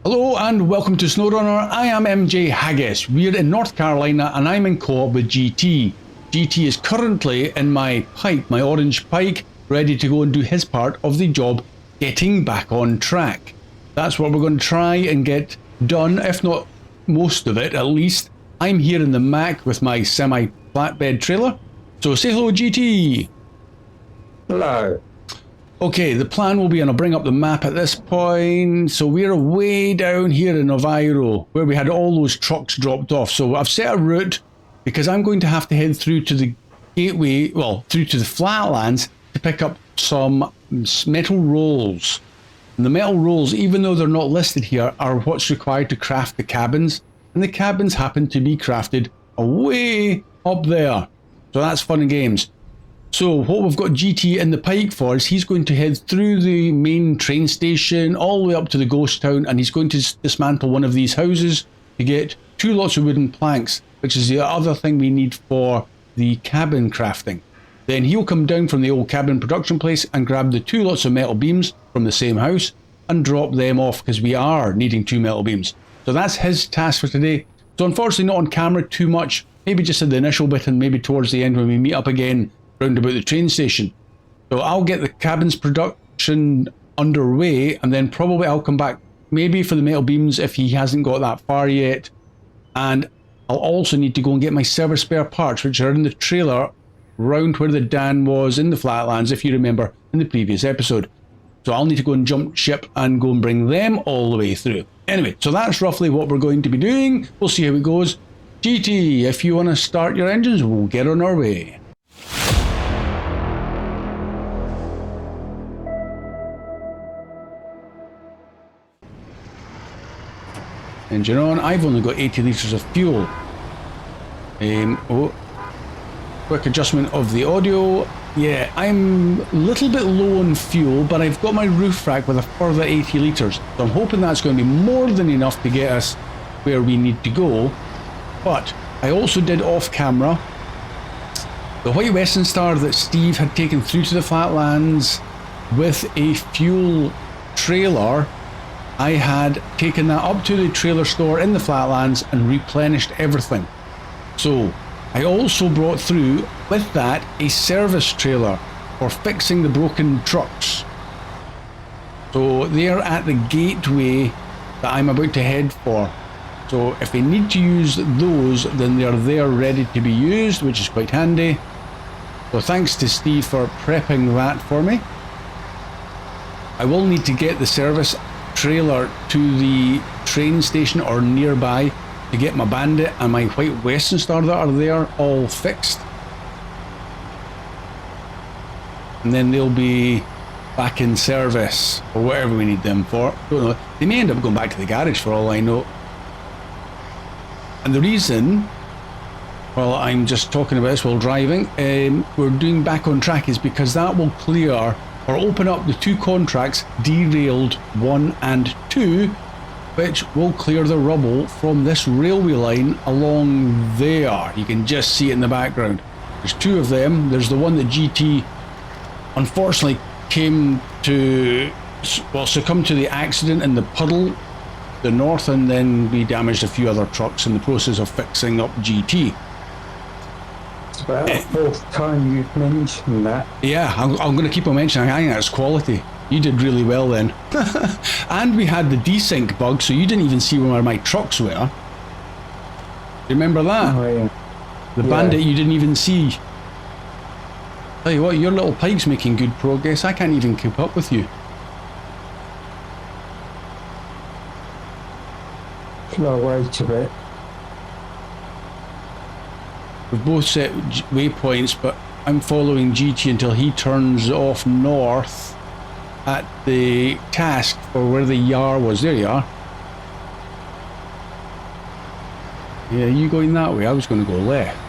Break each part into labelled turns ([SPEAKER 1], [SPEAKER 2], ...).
[SPEAKER 1] Hello and welcome to Snowrunner. I am MJ Haggis. We're in North Carolina and I'm in co-op with GT. GT is currently in my Pike, my orange Pike, ready to go and do his part of the job, getting back on track. That's what we're going to try and get done, if not most of it at least. I'm here in the Mac with my semi-flatbed trailer. So say hello, GT.
[SPEAKER 2] Hello.
[SPEAKER 1] Okay, the plan will be, and I'll bring up the map at this point. So we're way down here in Oviro, where we had all those trucks dropped off. So I've set a route, because I'm going to have to head through to the gateway, well, through to the flatlands to pick up some metal rolls. And the metal rolls, even though they're not listed here, are what's required to craft the cabins. And the cabins happen to be crafted way up there. So that's fun and games. So what we've got GT in the Pike for is he's going to head through the main train station all the way up to the ghost town, and he's going to dismantle one of these houses to get 2 lots of wooden planks, which is the other thing we need for the cabin crafting. Then he'll come down from the old cabin production place and grab the 2 lots of metal beams from the same house and drop them off, because we are needing 2 metal beams. So that's his task for today. So unfortunately not on camera too much, maybe just at the initial bit and maybe towards the end when we meet up again round about the train station. So I'll get the cabins production underway, and then probably I'll come back maybe for the metal beams if he hasn't got that far yet. And I'll also need to go and get my service spare parts, which are in the trailer round where the Dan was in the flatlands, if you remember, in the previous episode. So I'll need to go and jump ship and go and bring them all the way through. Anyway, so that's roughly what we're going to be doing. We'll see how it goes. GT, if you want to start your engines, we'll get on our way. Engine on. I've only got 80 litres of fuel. Quick adjustment of the audio. Yeah, I'm a little bit low on fuel, but I've got my roof rack with a further 80 litres. So I'm hoping that's going to be more than enough to get us where we need to go. But I also did off camera the White Western Star that Steve had taken through to the flatlands with a fuel trailer. I had taken that up to the trailer store in the flatlands and replenished everything. So I also brought through with that a service trailer for fixing the broken trucks. So they're at the gateway that I'm about to head for. So if they need to use those, then they're there ready to be used, which is quite handy. So thanks to Steve for prepping that for me. I will need to get the service trailer to the train station or nearby to get my Bandit and my White Western Star that are there all fixed, and then they'll be back in service or whatever we need them for. Don't know, they may end up going back to the garage for all I know. And the reason, well, I'm just talking about this while driving, we're doing back on track is because that will clear or open up the 2 contracts, derailed 1 and 2, which will clear the rubble from this railway line along there. You can just see it in the background. There's 2 of them. There's the one that GT unfortunately came to, well, succumbed to the accident in the puddle, the north, and then we damaged a few other trucks in the process of fixing up GT.
[SPEAKER 2] It's about the 4th time you've mentioned that.
[SPEAKER 1] Yeah, I'm going to keep on mentioning. I think that's quality. You did really well then. And we had the desync bug, so you didn't even see where my trucks were. Remember that?
[SPEAKER 2] Oh, yeah.
[SPEAKER 1] The Bandit you didn't even see. Tell you what, your little Pike's making good progress. I can't even keep up with you.
[SPEAKER 2] Slow wait a bit.
[SPEAKER 1] We've both set waypoints, but I'm following GT until he turns off north at the task for where the Yar was. There you are. Yeah, you going that way? I was going to go left.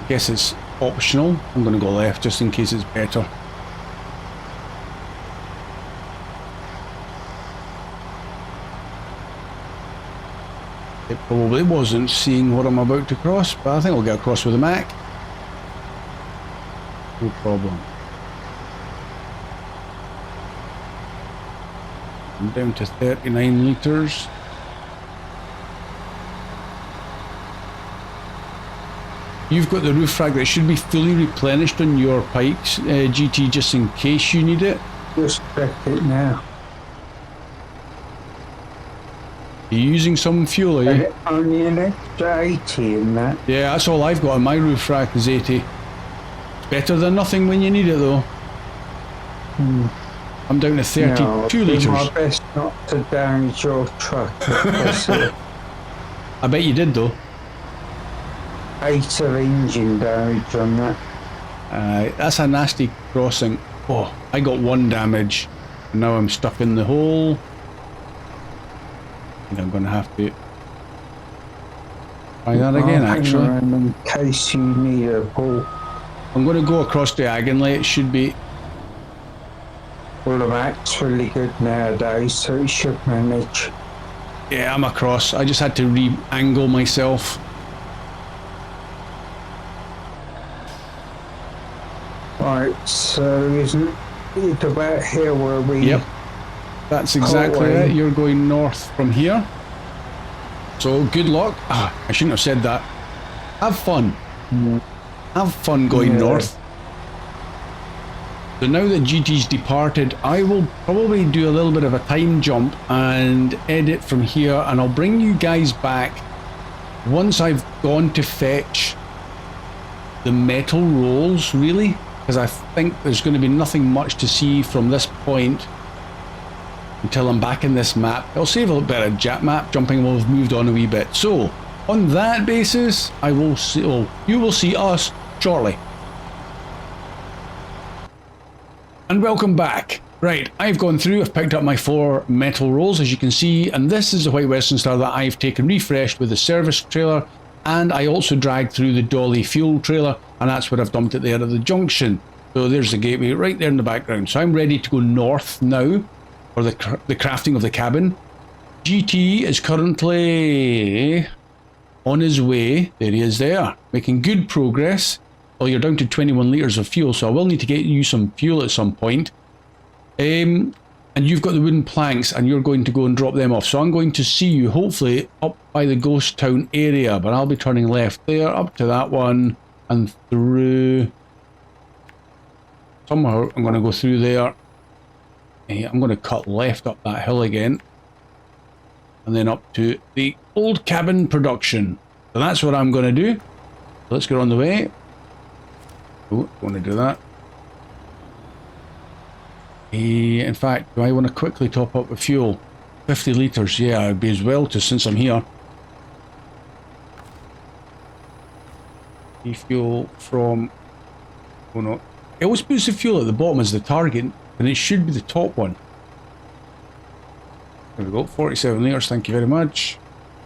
[SPEAKER 1] I guess it's optional. I'm going to go left just in case it's better. It probably wasn't seeing what I'm about to cross, but I think I'll get across with the Mac. No problem. I'm down to 39 litres. You've got the roof rack that should be fully replenished on your pikes, GT, just in case you need it.
[SPEAKER 2] Just check it now.
[SPEAKER 1] Are you using some fuel, are you?
[SPEAKER 2] Only an extra 80 in that.
[SPEAKER 1] Yeah, that's all I've got on my roof rack is 80. It's better than nothing when you need it, though. I'm down to 32
[SPEAKER 2] no, I'll do
[SPEAKER 1] litres.
[SPEAKER 2] my best not to damage your truck if possible.
[SPEAKER 1] I bet you did, though.
[SPEAKER 2] 8 of engine damage on that.
[SPEAKER 1] That's a nasty crossing. Oh, I got 1 damage. And now I'm stuck in the hole. I think I'm going to have to try that again, actually.
[SPEAKER 2] In case you need a pull.
[SPEAKER 1] I'm going to go across diagonally. It should be...
[SPEAKER 2] Well, the map's really good nowadays, so it should manage.
[SPEAKER 1] Yeah, I'm across. I just had to re-angle myself.
[SPEAKER 2] Right, so isn't it about here where we...
[SPEAKER 1] Yep, that's exactly it. You're going north from here. So, good luck. Ah, I shouldn't have said that. Have fun. Have fun going north. So now that GT's departed, I will probably do a little bit of a time jump and edit from here, and I'll bring you guys back once I've gone to fetch the metal rolls, really, because I think there's going to be nothing much to see from this point until I'm back in this map. I'll save a little bit of jet map jumping while we've moved on a wee bit. So, on that basis, I will see, well, you will see us shortly. And welcome back. Right, I've gone through, I've picked up my 4 metal rolls, as you can see, and this is the White Western Star that I've taken refreshed with the service trailer, and I also dragged through the dolly fuel trailer, and that's where I've dumped it there at the junction. So there's the gateway right there in the background. So I'm ready to go north now for the crafting of the cabin. GT is currently on his way. There he is there, making good progress. Well, you're down to 21 litres of fuel, so I will need to get you some fuel at some point. And you've got the wooden planks, and you're going to go and drop them off. So I'm going to see you, hopefully, up by the ghost town area, but I'll be turning left there, up to that one, and through... Somehow I'm going to go through there. I'm going to cut left up that hill again, and then up to the old cabin production. So that's what I'm going to do. So let's get on the way. Oh, I want to do that. In fact, do I want to quickly top up with fuel? 50 litres, yeah, I'd be as well to since I'm here. Refuel from... Oh no. It always puts the fuel at the bottom as the target, and it should be the top one. There we go, 47 litres, thank you very much.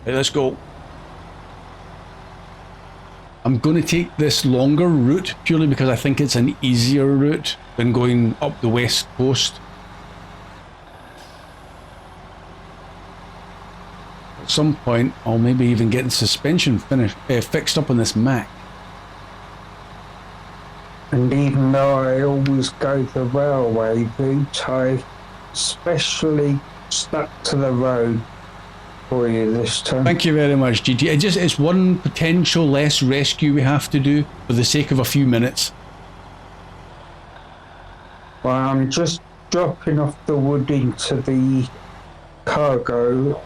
[SPEAKER 1] Right, let's go. I'm going to take this longer route purely because I think it's an easier route than going up the west coast. At some point, I'll maybe even get the suspension fixed up on this Mac.
[SPEAKER 2] And even though I always go the railway route, I especially stuck to the road for you this time.
[SPEAKER 1] Thank you very much, GT. It's one potential less rescue we have to do for the sake of a few minutes.
[SPEAKER 2] Well, I'm just dropping off the wood into the cargo,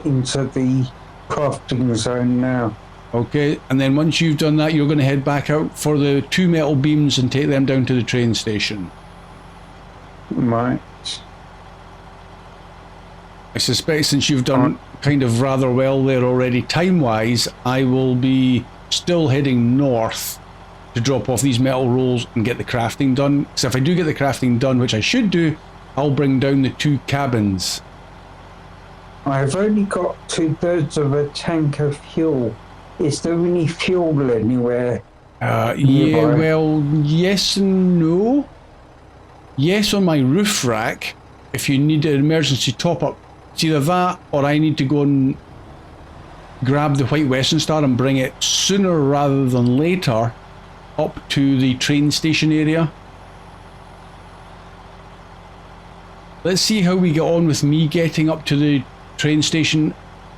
[SPEAKER 2] into the crafting zone now.
[SPEAKER 1] Okay, and then once you've done that, you're going to head back out for the 2 metal beams and take them down to the train station.
[SPEAKER 2] Right.
[SPEAKER 1] I suspect since you've done kind of rather well there already time-wise, I will be still heading north to drop off these metal rolls and get the crafting done. Because if I do get the crafting done, which I should do, I'll bring down the 2 cabins.
[SPEAKER 2] I've only got 2/3 of a tank of fuel. Is there any fuel anywhere?
[SPEAKER 1] Yeah, well, yes and no. Yes, on my roof rack, if you need an emergency top-up, it's either that or I need to go and grab the White Western Star and bring it sooner rather than later up to the train station area. let's see how we get on with me getting up to the train station,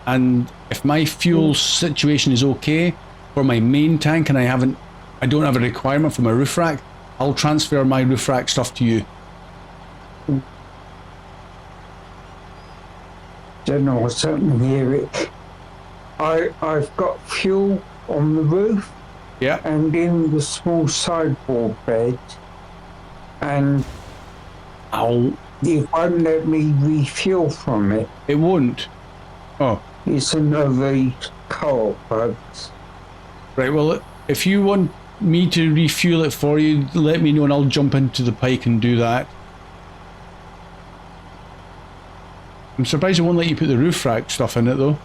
[SPEAKER 1] and if my fuel situation is okay for my main tank and I don't have a requirement for my roof rack, I'll transfer my roof rack stuff to you.
[SPEAKER 2] Don't know what's happening here, Rick. I've got fuel on the roof
[SPEAKER 1] Yeah.
[SPEAKER 2] and in the small sideboard bed, and it won't let me refuel from it.
[SPEAKER 1] It won't. Oh.
[SPEAKER 2] It's another co-op bugs.
[SPEAKER 1] Right, well, if you want me to refuel it for you, let me know and I'll jump into the pike and do that. I'm surprised it won't let you put the roof rack stuff in it though.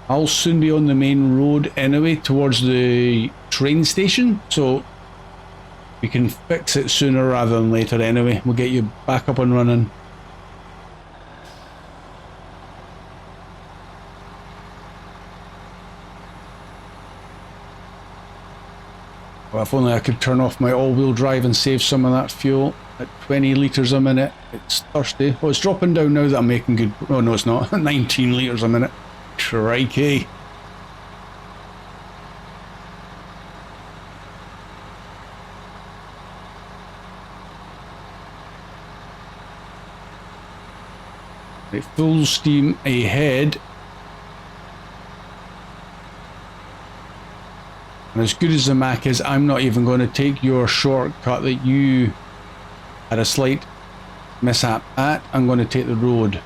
[SPEAKER 1] I'll soon be on the main road anyway towards the train station, so we can fix it sooner rather than later anyway. We'll get you back up and running. Well, if only I could turn off my all-wheel drive and save some of that fuel at 20 litres a minute. It's thirsty. Oh, it's dropping down now that I'm making good... Oh, no, it's not. 19 litres a minute. Crikey. Right, full steam ahead. And as good as the Mac is, I'm not even going to take your shortcut that you had a slight mishap at. I'm going to take the road.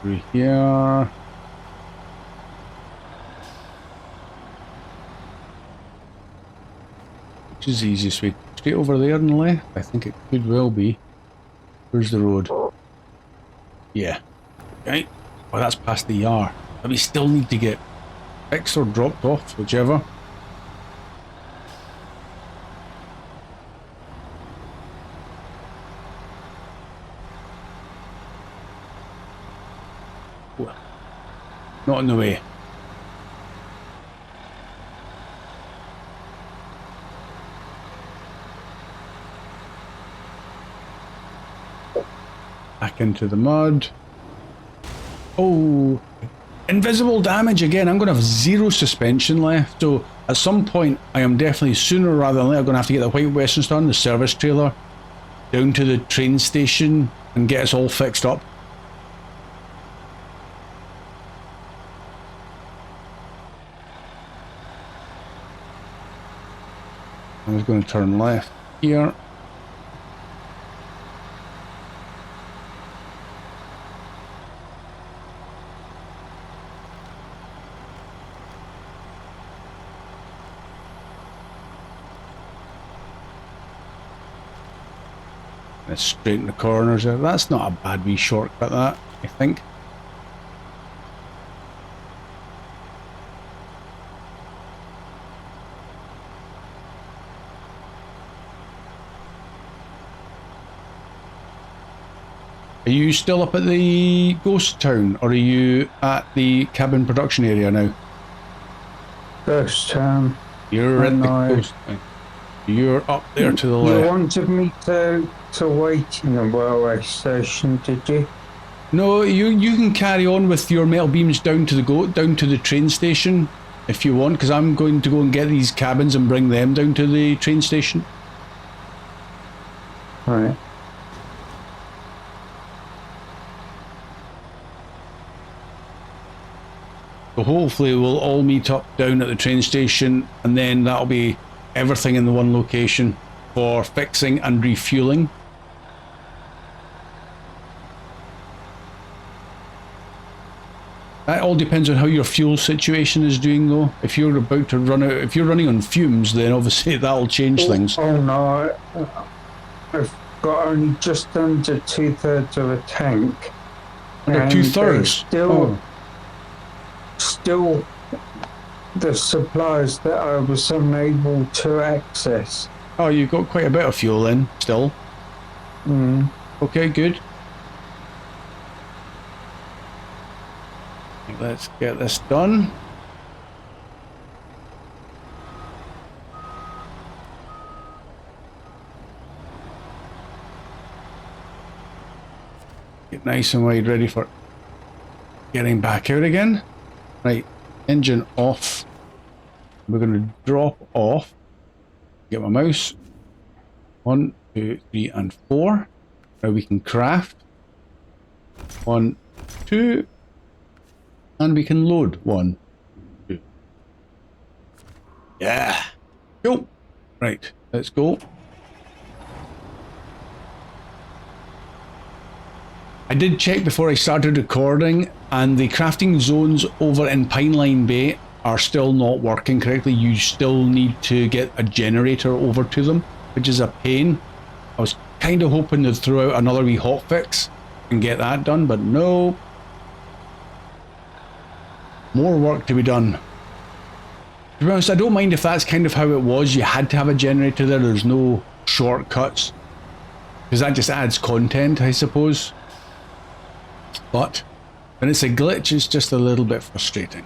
[SPEAKER 1] Through here. Which is the easiest way? Straight over there on the left? I think it could well be. Where's the road? Yeah. Right. Well, that's past the yard. But we still need to get fixed or dropped off, whichever. Not in the way. Back into the mud. Oh, invisible damage again. I'm going to have 0 suspension left. So at some point, I am definitely sooner rather than later going to have to get the White Western Star, the service trailer, down to the train station and get us all fixed up. I was going to turn left here. Let's straighten the corners there. That's not a bad wee shortcut, that, I think. Are you still up at the ghost town, or are you at the cabin production area now?
[SPEAKER 2] Ghost town.
[SPEAKER 1] You're at the ghost town. You're up there to the left.
[SPEAKER 2] You wanted me to wait in the railway station, did you?
[SPEAKER 1] No, you can carry on with your metal beams down to the train station if you want, because I'm going to go and get these cabins and bring them down to the train station.
[SPEAKER 2] Right.
[SPEAKER 1] So hopefully we'll all meet up down at the train station, and then that'll be everything in the one location for fixing and refueling. That all depends on how your fuel situation is doing though. If you're about to run out, if you're running on fumes, then obviously that'll change things.
[SPEAKER 2] Oh no, got only just under 2/3 of a tank.
[SPEAKER 1] Under
[SPEAKER 2] And
[SPEAKER 1] two-thirds?
[SPEAKER 2] still the supplies that I was unable to access.
[SPEAKER 1] Oh, you've got quite a bit of fuel in, still. Okay, good. Let's get this done. Get nice and wide, ready for getting back out again. Right, engine off. We're going to drop off. Get my mouse. 1, 2, 3, and 4. Now we can craft. 1, 2. And we can load. 1, 2. Yeah. Cool. Right, let's go. I did check before I started recording, and the crafting zones over in P39 Bay are still not working correctly. You still need to get a generator over to them, which is a pain. I was kind of hoping to throw out another wee hotfix and get that done, but no. More work to be done. To be honest, I don't mind if that's kind of how it was. You had to have a generator there. There's no shortcuts, because that just adds content, I suppose. But when it's a glitch, it's just a little bit frustrating.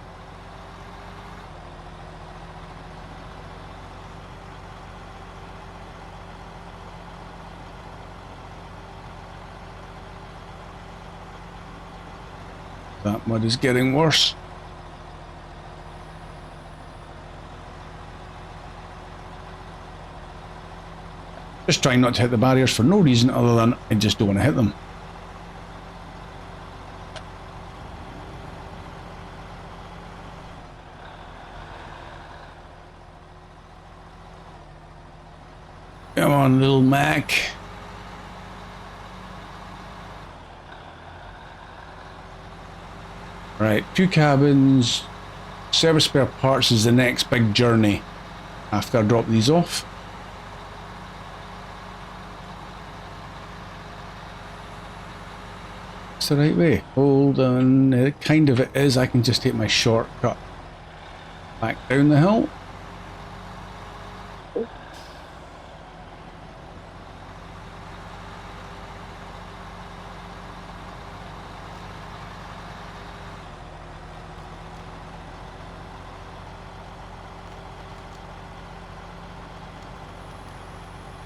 [SPEAKER 1] That mud is getting worse. Just trying not to hit the barriers for no reason other than I just don't want to hit them. Come on, little Mac. Right, 2 cabins. Service spare parts is the next big journey after I drop these off. It's the right way. Hold on, it kind of it is. I can just take my shortcut back down the hill.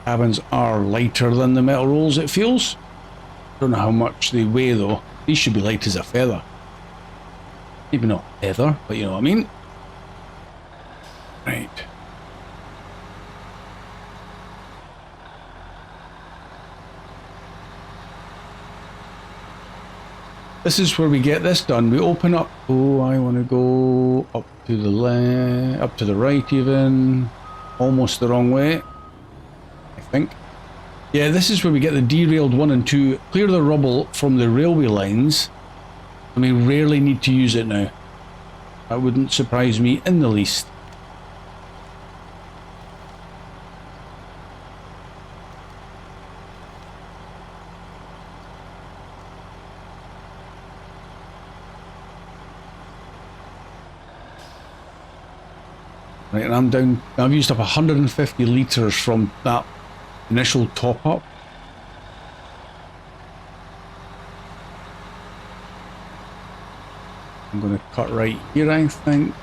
[SPEAKER 1] Cabins are lighter than the metal rolls, it feels. Don't know how much they weigh though. These should be light as a feather. Maybe not feather, but you know what I mean. Right. This is where we get this done. We open up. Oh, I want to go up to the left, up to the right even. Almost the wrong way, I think. Yeah, this is where we get the derailed 1 and 2. Clear the rubble from the railway lines. And we rarely need to use it now. That wouldn't surprise me in the least. Right, and I'm down. I've used up 150 litres from that initial top up. I'm going to cut right here, I think.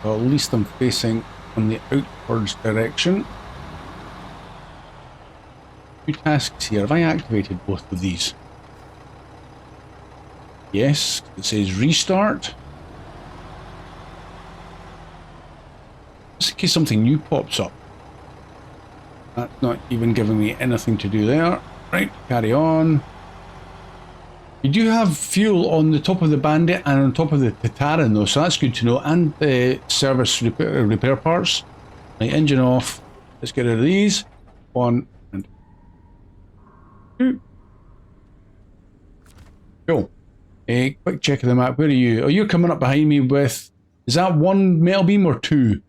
[SPEAKER 1] Well, at least I'm facing on the outwards direction. 2 tasks here. Have I activated both of these? Yes, it says restart. Just in case something new pops up. That's not even giving me anything to do there. Right, carry on. You do have fuel on the top of the Bandit and on top of the Tataran though, so that's good to know. And the service repair parts. Right, engine off. Let's get rid of these. 1 and 2. Cool. Quick check of the map. Where are you? Oh, you're coming up behind me with... Is that 1 metal beam or 2?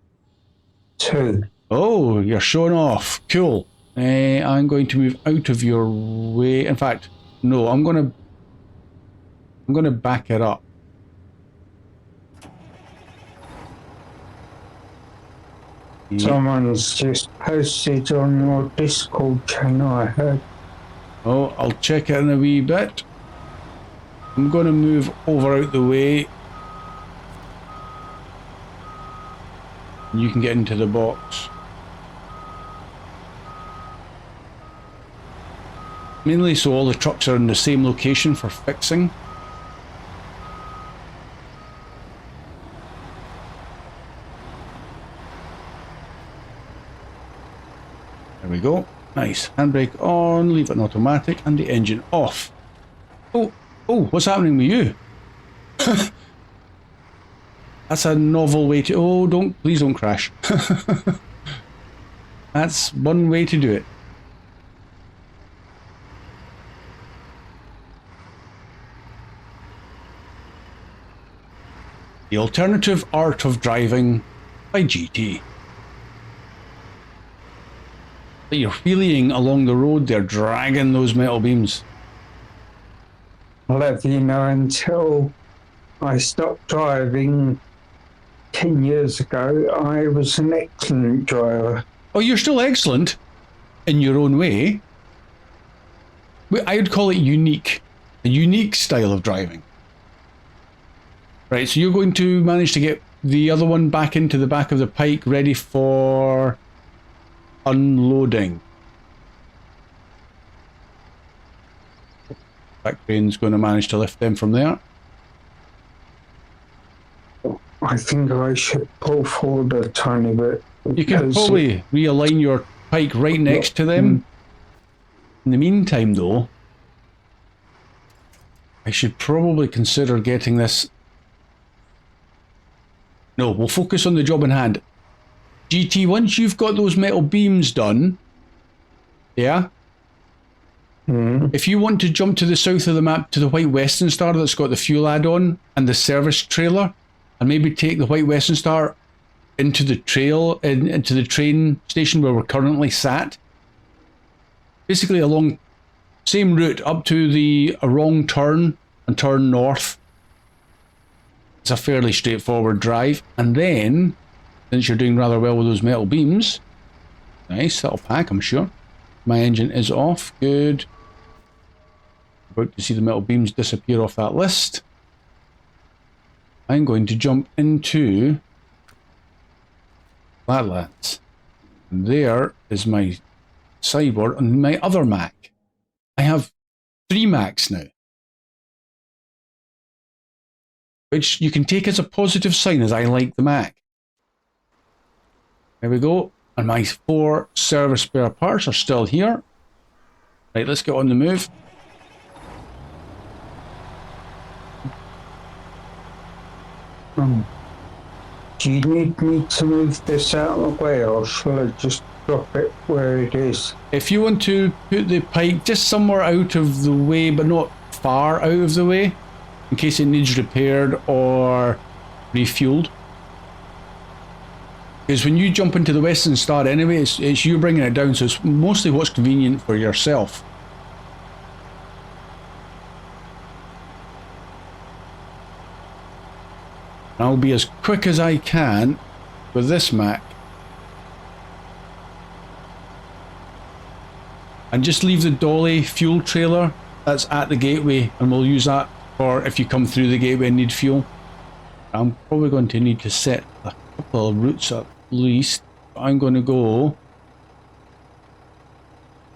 [SPEAKER 2] 2.
[SPEAKER 1] Oh, you're showing off. Cool. I'm going to move out of your way. In fact, no, I'm gonna back it up.
[SPEAKER 2] Someone's just posted on your Discord channel, I heard.
[SPEAKER 1] Oh, I'll check it in a wee bit. I'm going to move over out the way. You can get into the box. Mainly so all the trucks are in the same location for fixing. There we go. Nice. Handbrake on, leave it in automatic, and the engine off. Oh, what's happening with you? That's a novel way to... Oh, please don't crash. That's one way to do it. The Alternative Art of Driving by GT. You're wheeling along the road, they're dragging those metal beams.
[SPEAKER 2] I'll have you know, until I stopped driving 10 years ago, I was an excellent driver.
[SPEAKER 1] Oh, you're still excellent in your own way. I would call it unique. A unique style of driving. Right, so you're going to manage to get the other one back into the back of the pike, ready for unloading. Back crane's going to manage to lift them from there.
[SPEAKER 2] I think I should pull forward a tiny bit.
[SPEAKER 1] You can probably realign your pike right next to them. In the meantime, though, I should probably consider getting this... No, we'll focus on the job in hand. GT, once you've got those metal beams done, yeah? If you want to jump to the south of the map to the White Western Star that's got the fuel add-on and the service trailer, and maybe take the White Western Star into the into the train station where we're currently sat. Basically along same route up to a wrong turn and turn north. It's a fairly straightforward drive. And then, since you're doing rather well with those metal beams, nice, that'll pack, I'm sure. My engine is off, good. About to see the metal beams disappear off that list. I'm going to jump into Flatlands. And there is my cyborg and my other Mac. I have 3 Macs now. Which you can take as a positive sign, as I like the Mac. There we go. And my 4 service spare parts are still here. Right, let's get on the move.
[SPEAKER 2] Do you need me to move this out of the way, or shall I just drop it where it is?
[SPEAKER 1] If you want to put the pike just somewhere out of the way, but not far out of the way, in case it needs repaired or refueled. Because when you jump into the Western Star anyway, it's you bringing it down, so it's mostly what's convenient for yourself. I'll be as quick as I can with this Mac. And just leave the dolly fuel trailer that's at the gateway, and we'll use that for if you come through the gateway and need fuel. I'm probably going to need to set a couple of routes at least. I'm going to go...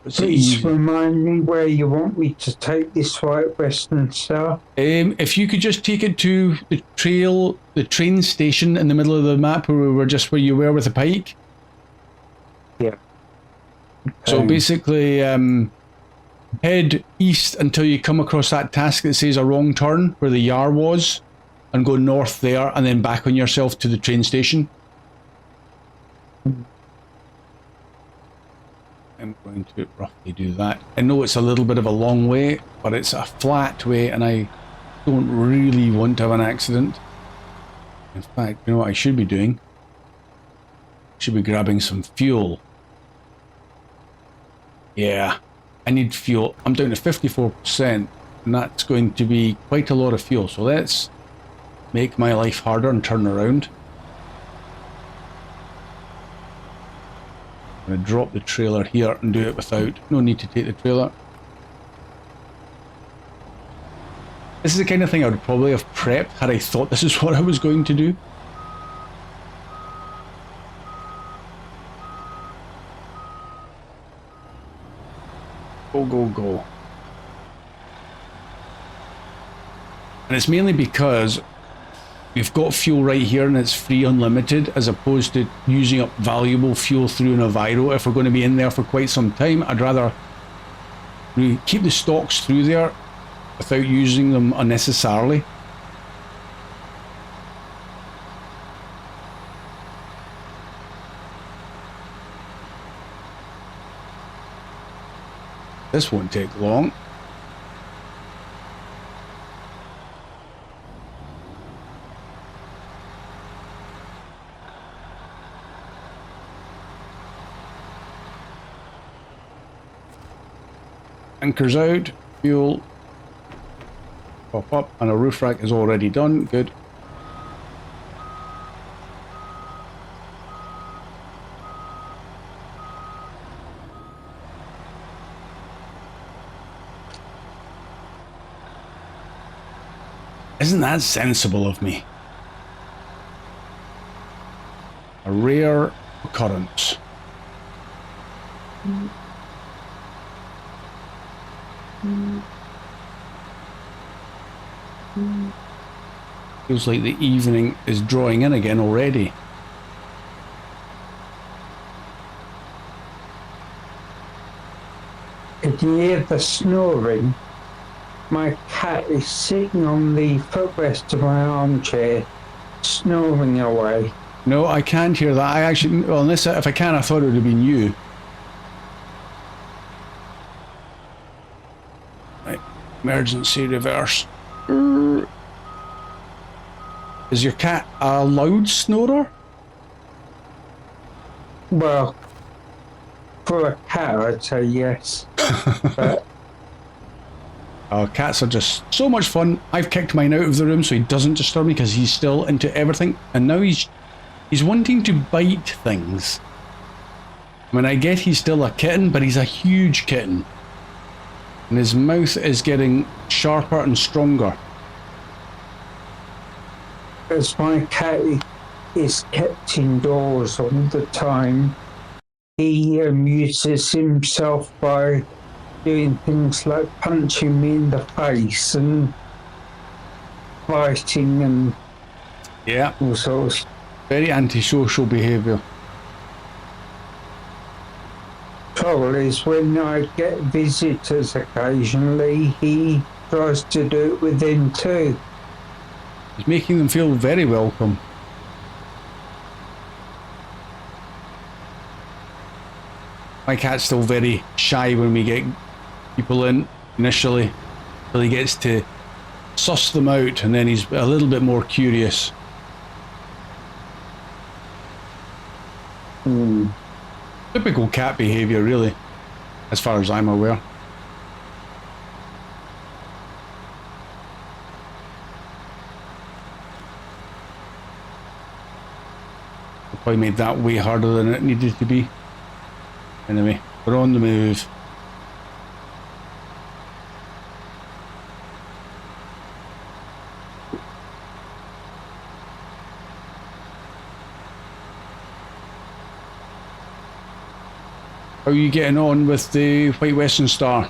[SPEAKER 2] Please remind me where you want me to take this White Western Star.
[SPEAKER 1] If you could just take it to the train station in the middle of the map where you were with the pike.
[SPEAKER 2] Yeah. Okay.
[SPEAKER 1] So basically, head east until you come across that task that says a wrong turn where the Yar was, and go north there, and then back on yourself to the train station. I'm going to roughly do that. I know it's a little bit of a long way, but it's a flat way, and I don't really want to have an accident. In fact, you know what I should be doing? I should be grabbing some fuel. Yeah, I need fuel. I'm down to 54%, and that's going to be quite a lot of fuel. So let's make my life harder and turn around. I'm going to drop the trailer here and do it without, no need to take the trailer. This is the kind of thing I would probably have prepped had I thought this is what I was going to do. Go, go, go. And it's mainly because we've got fuel right here and it's free unlimited, as opposed to using up valuable fuel through an Aviro. If we're going to be in there for quite some time, I'd rather keep the stocks through there without using them unnecessarily. This won't take long. Anchors out, fuel, pop up, and a roof rack is already done. Good. Isn't that sensible of me? A rare occurrence. Feels like the evening is drawing in again already.
[SPEAKER 2] Could you hear the snoring? My cat is sitting on the footrest of my armchair, snoring away.
[SPEAKER 1] No, I can't hear that. I actually, well, unless if I can, I thought it would have been you. Right, emergency reverse. Is your cat a loud snorer?
[SPEAKER 2] Well, for a cat, I'd say yes. But
[SPEAKER 1] Cats are just so much fun. I've kicked mine out of the room so he doesn't disturb me because he's still into everything. And now he's wanting to bite things. I mean, I get he's still a kitten, but he's a huge kitten. And his mouth is getting sharper and stronger.
[SPEAKER 2] as my cat is kept indoors all the time, he amuses himself by doing things like punching me in the face and biting and
[SPEAKER 1] Yeah,
[SPEAKER 2] all sorts.
[SPEAKER 1] very antisocial behaviour.
[SPEAKER 2] Trouble is, when I get visitors occasionally, he tries to do it with them too.
[SPEAKER 1] He's making them feel very welcome. My cat's still very shy when we get people in initially, till he gets to suss them out, and then he's a little bit more curious. Typical cat behaviour, really, as far as I'm aware. I probably made that way harder than it needed to be. Anyway, we're on the move. How are you getting on with the White Western Star?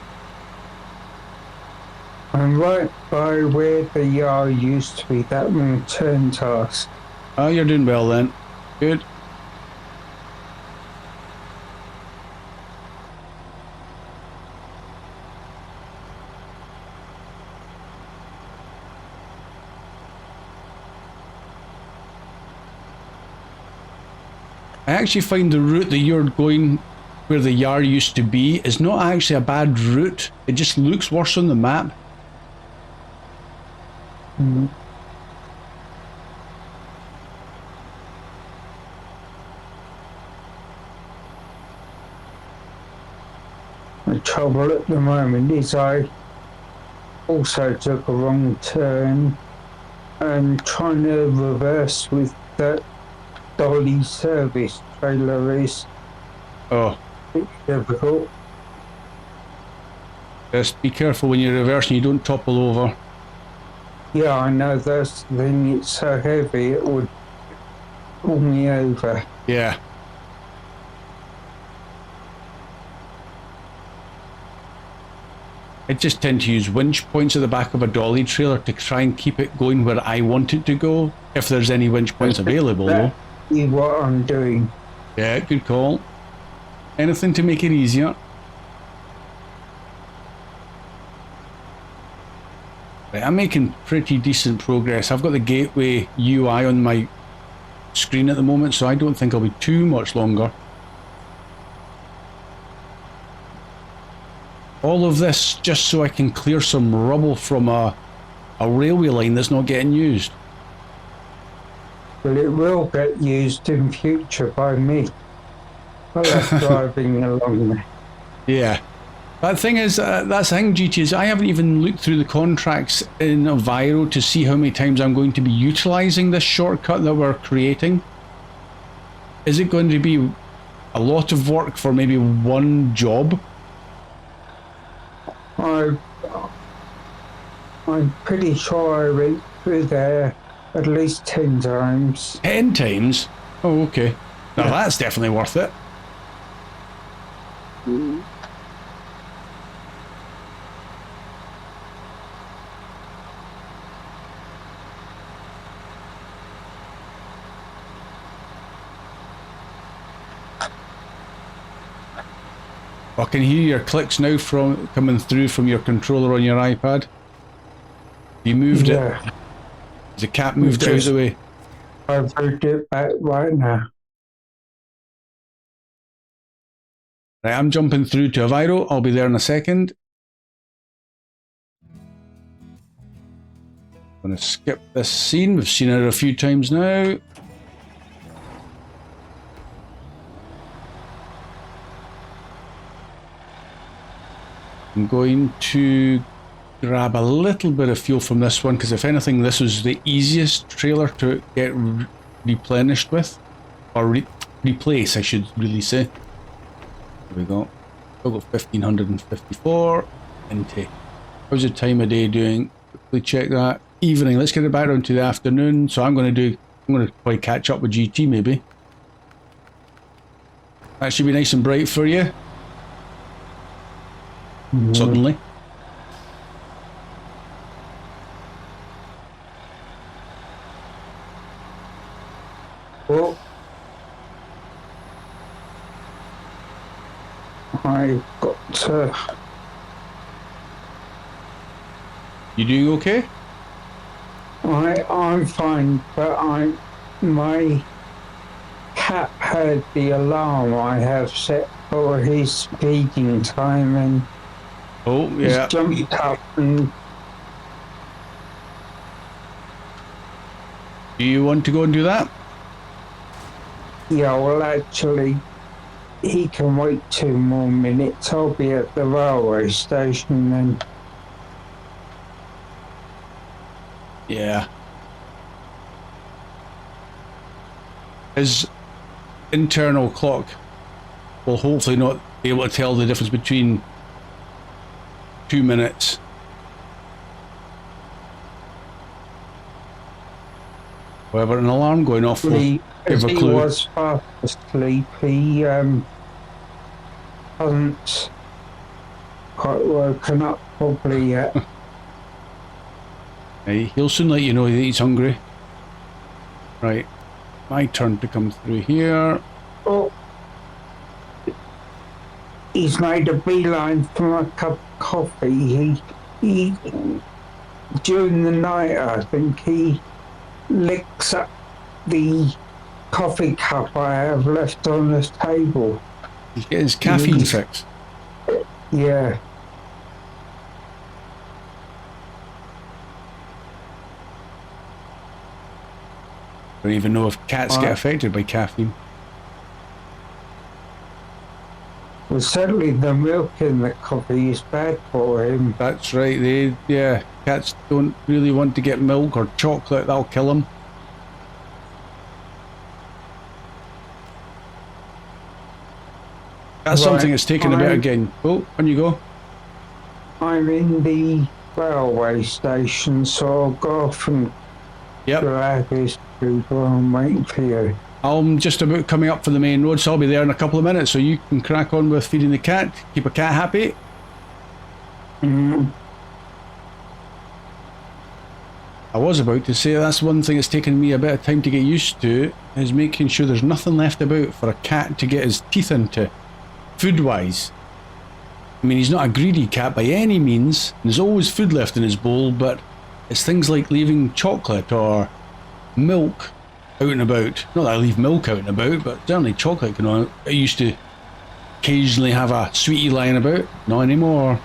[SPEAKER 2] I'm right by where the yard used to be, that one turned to us.
[SPEAKER 1] Oh, you're doing well then. Good. I actually find the route that you're going, where the yard used to be, is not actually a bad route. It just looks worse on the map.
[SPEAKER 2] trouble at the moment is I also took a wrong turn and trying to reverse with the dolly service trailer is
[SPEAKER 1] Oh,
[SPEAKER 2] difficult.
[SPEAKER 1] just be careful when you're reversing, you don't topple over.
[SPEAKER 2] Yeah, I know that's the thing, it's so heavy it would pull me over.
[SPEAKER 1] Yeah. I just tend to use winch points at the back of a dolly trailer to try and keep it going where I want it to go, if there's any winch points available though.
[SPEAKER 2] That's what I'm doing.
[SPEAKER 1] Yeah, good call. Anything to make it easier. Right, I'm making pretty decent progress. I've got the gateway UI on my screen at the moment, so I don't think I'll be too much longer. All of this just so I can clear some rubble from a railway line that's not getting used.
[SPEAKER 2] Well, it will get used in future by me while I'm driving along there.
[SPEAKER 1] Yeah. That thing is, that's the thing, GT, is I haven't even looked through the contracts in Viro to see how many times I'm going to be utilising this shortcut that we're creating. Is it going to be a lot of work for maybe one job?
[SPEAKER 2] I'm pretty sure I went through there at least 10 times.
[SPEAKER 1] 10 times? Oh, okay. Now that's definitely worth it. I can hear your clicks now from coming through from your controller on your iPad. You moved it. The cat moved out of the way.
[SPEAKER 2] I've moved it back right now.
[SPEAKER 1] Right, I'm jumping through to Aviro. I'll be there in a second. I'm going to skip this scene. We've seen it a few times now. I'm going to grab a little bit of fuel from this one because if anything this was the easiest trailer to get replenished with, or replace I should really say. There we go. I've got 1554 intake. How's the time of day doing? Quickly check that. Evening. Let's get it back down to the afternoon. So I'm going to probably catch up with GT maybe. That should be nice and bright for you. Suddenly.
[SPEAKER 2] Oh, I've got to.
[SPEAKER 1] You doing okay?
[SPEAKER 2] I'm fine, but my cat heard the alarm I have set for his speeding time and
[SPEAKER 1] Oh, yeah.
[SPEAKER 2] he's jumped up and
[SPEAKER 1] Do you want to go and do that?
[SPEAKER 2] yeah, well actually he can wait 2 more minutes. I'll be at the railway station then.
[SPEAKER 1] Yeah. His internal clock will hopefully not be able to tell the difference between 2 minutes. However, an alarm going off will give a
[SPEAKER 2] He
[SPEAKER 1] clue.
[SPEAKER 2] was fast asleep. He hasn't quite woken up probably yet.
[SPEAKER 1] Hey, he'll soon let you know that he's hungry. Right, my turn to come through here.
[SPEAKER 2] Oh, he's made a beeline for a cup of coffee. He during the night, I think he licks up the coffee cup I have left on the table.
[SPEAKER 1] He's getting his caffeine fix.
[SPEAKER 2] Yeah.
[SPEAKER 1] I don't even know if cats get affected by caffeine.
[SPEAKER 2] Well, certainly the milk in the coffee is bad for him.
[SPEAKER 1] That's right. Yeah, cats don't really want to get milk or chocolate. That'll kill them. That's something that's taken a bit again. Oh, on you go.
[SPEAKER 2] I'm in the railway station, so I'll go off and grab his food while I'm waiting for you.
[SPEAKER 1] I'm just about coming up for the main road, so I'll be there in a couple of minutes, so you can crack on with feeding the cat. Keep a cat happy. I was about to say that's one thing that's taken me a bit of time to get used to, is making sure there's nothing left about for a cat to get his teeth into, food-wise. I mean, he's not a greedy cat by any means, and there's always food left in his bowl, but it's things like leaving chocolate or milk out and about. Not that I leave milk out and about, but certainly chocolate can. I used to occasionally have a sweetie lying about. Not anymore.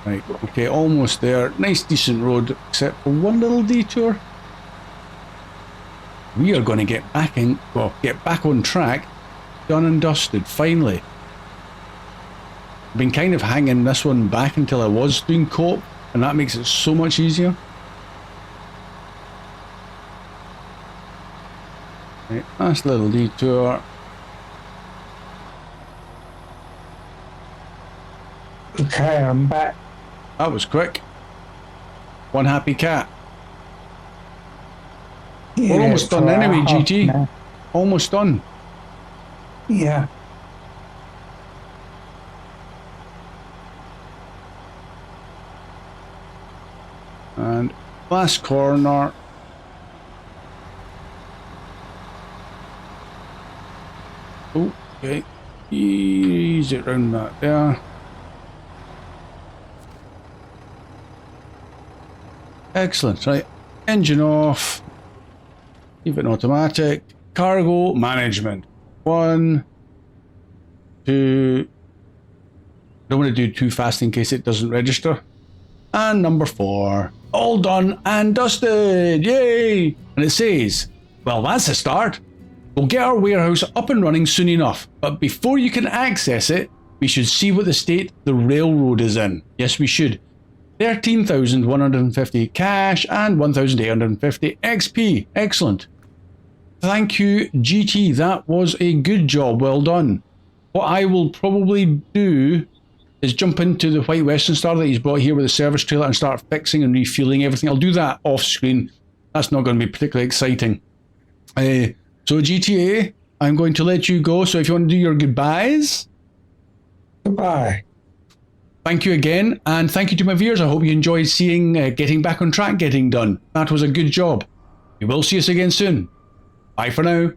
[SPEAKER 1] Right, okay, almost there. Nice decent road, except for one little detour. We are going to get back on track, done and dusted, finally. I've been kind of hanging this one back until I was doing co-op, and that makes it so much easier. Right, nice little detour.
[SPEAKER 2] Okay, I'm back.
[SPEAKER 1] That was quick. One happy cat.
[SPEAKER 2] Yeah,
[SPEAKER 1] we're almost done anyway, GT. Now. Almost done.
[SPEAKER 2] Yeah.
[SPEAKER 1] And last corner. Oh, okay. Ease it round that there. Excellent, right. Engine off. Keep it in automatic. Cargo management. 1, 2. Don't want to do too fast in case it doesn't register. And number 4. All done and dusted. Yay! And it says, well, that's a start. We'll get our warehouse up and running soon enough. But before you can access it, we should see what the state the railroad is in. Yes, we should. 13,150 cash and 1,850 XP. Excellent. Thank you, GT. That was a good job. Well done. What I will probably do is jump into the White Western Star that he's brought here with the service trailer and start fixing and refueling everything. I'll do that off screen. That's not going to be particularly exciting. So GTA, I'm going to let you go. So if you want to do your goodbyes.
[SPEAKER 2] Goodbye.
[SPEAKER 1] Thank you again, and thank you to my viewers. I hope you enjoyed seeing Getting Back on Track getting done. That was a good job. We will see us again soon. Bye for now.